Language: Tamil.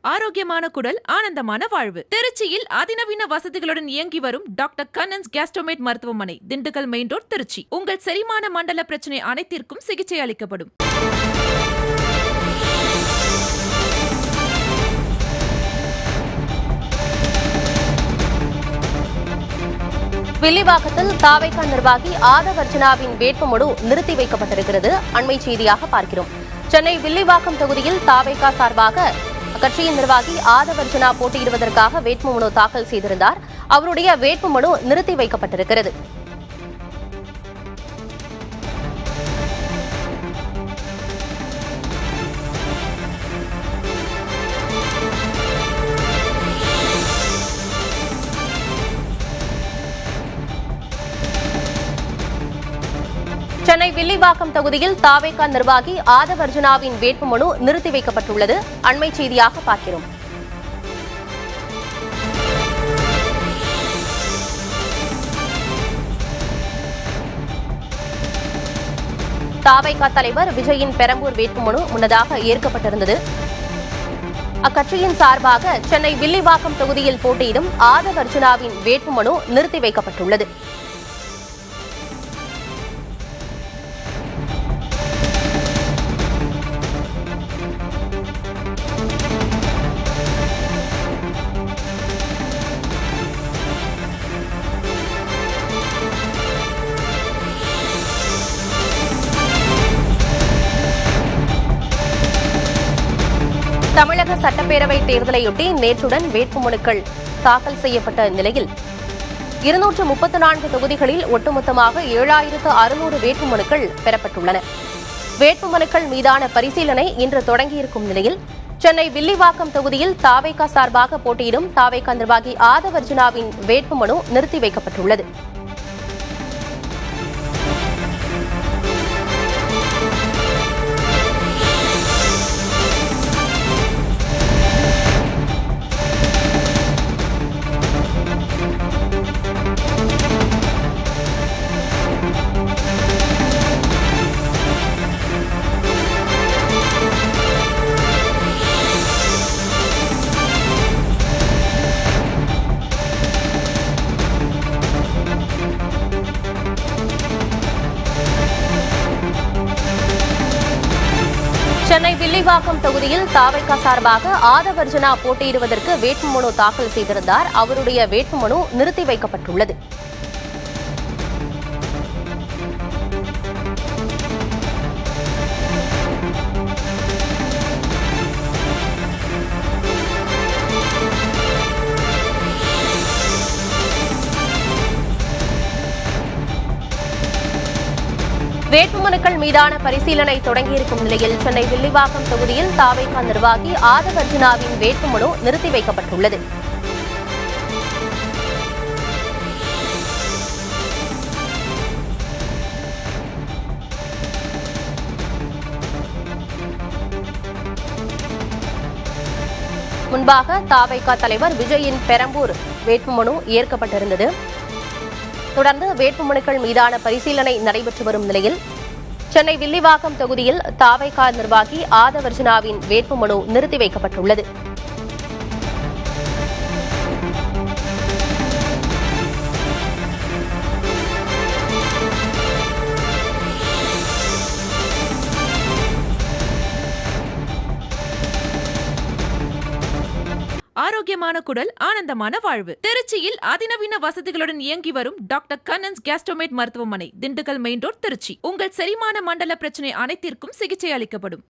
ஆரோக்கியமான குடல், ஆனந்தமான வாழ்வு. திருச்சியில் அதிநவீன வசதிகளுடன் இயங்கி வரும் டாக்டர் கண்ணன்ஸ் கேஸ்ட்ரோமேட் மருத்துவமனை, திண்டுக்கல் மெயின் ரோட், திருச்சி. உங்கள் செரிமான மண்டல பிரச்சனை அனைத்திற்கும் சிகிச்சை அளிக்கப்படும். வில்லிவாக்கத்தில் தாவேகா நிர்வாகி ஆதவர்ஜனாவின் வேட்புமனு நிறுத்தி வைக்கப்பட்டிருக்கிறது. அண்மை செய்தியாக பார்க்கிறோம். சென்னை வில்லிவாக்கம் தொகுதியில் தாவேகா சார்பாக அக்கட்சியின் நிர்வாகி ஆதவர்ஜனா போட்டியிடுவதற்காக வேட்புமனு தாக்கல் செய்திருந்தார். அவருடைய வேட்புமனு நிறுத்தி வைக்கப்பட்டிருக்கிறது. சென்னை வில்லிவாக்கம் தொகுதியில் தாவேகா நிர்வாகி ஆதவர்ஜனாவின் வேட்புமனு நிறுத்தி வைக்கப்பட்டுள்ளது. அண்மை செய்தியாக பார்க்கிறோம். தாவேகா தலைவர் விஜயின் பெரம்பூர் வேட்புமனு முன்னதாக ஏற்கப்பட்டிருந்தது. அக்கட்சியின் சார்பாக சென்னை வில்லிவாக்கம் தொகுதியில் போட்டியிடும் ஆதவர்ஜனாவின் வேட்புமனு நிறுத்தி வைக்கப்பட்டுள்ளது. தமிழக சட்டப்பேரவை தேர்தலையொட்டி நேற்றுடன் வேட்புமனுக்கள் தாக்கல் செய்யப்பட்ட நிலையில் 234 தொகுதிகளில் ஒட்டுமொத்தமாக 7600 வேட்புமனுக்கள் பெறப்பட்டுள்ளன. வேட்புமனுக்கள் மீதான பரிசீலனை இன்று தொடங்கியிருக்கும் நிலையில் சென்னை வில்லிவாக்கம் தொகுதியில் தாவேகா சார்பாக போட்டியிடும் தாவேகா நிர்வாகி ஆதவர்ஜனாவின் வேட்புமனு நிறுத்தி வைக்கப்பட்டுள்ளது. சென்னை வில்லிவாக்கம் தொகுதியில் தாவேகா சார்பாக ஆதவர்ஜனா போட்டியிடுவதற்கு வேட்புமனு தாக்கல் செய்திருந்தார். அவருடைய வேட்புமனு நிறுத்தி வைக்கப்பட்டுள்ளது. வேட்புமனுக்கள் மீதான பரிசீலனை தொடங்கியிருக்கும் நிலையில் சென்னை வில்லிவாக்கம் தொகுதியில் தாவேகா நிர்வாகி ஆதவர்ஜனாவின் வேட்புமனு நிறுத்தி வைக்கப்பட்டுள்ளது. முன்பாக தாவேகா தலைவர் விஜயின் பெரம்பூர் வேட்புமனு ஏற்கப்பட்டிருந்தது. தொடர்ந்து வேட்புமனுக்கள் மீதான பரிசீலனை நடைபெற்று வரும் நிலையில் சென்னை வில்லிவாக்கம் தொகுதியில் தாவேகா நிர்வாகி ஆதவர்ஜனாவின் வேட்புமனு நிறுத்தி வைக்கப்பட்டுள்ளது. ஆரோக்கியமான குடல், ஆனந்தமான வாழ்வு. திருச்சியில் அதிநவீன வசதிகளுடன் இயங்கி வரும் டாக்டர் கண்ணன்ஸ் கேஸ்ட்ரோமேட் மருத்துவமனை, திண்டுக்கல் மெயின் ரோட், திருச்சி. உங்கள் செரிமான மண்டல பிரச்சனை அனைத்திற்கும் சிகிச்சை அளிக்கப்படும்.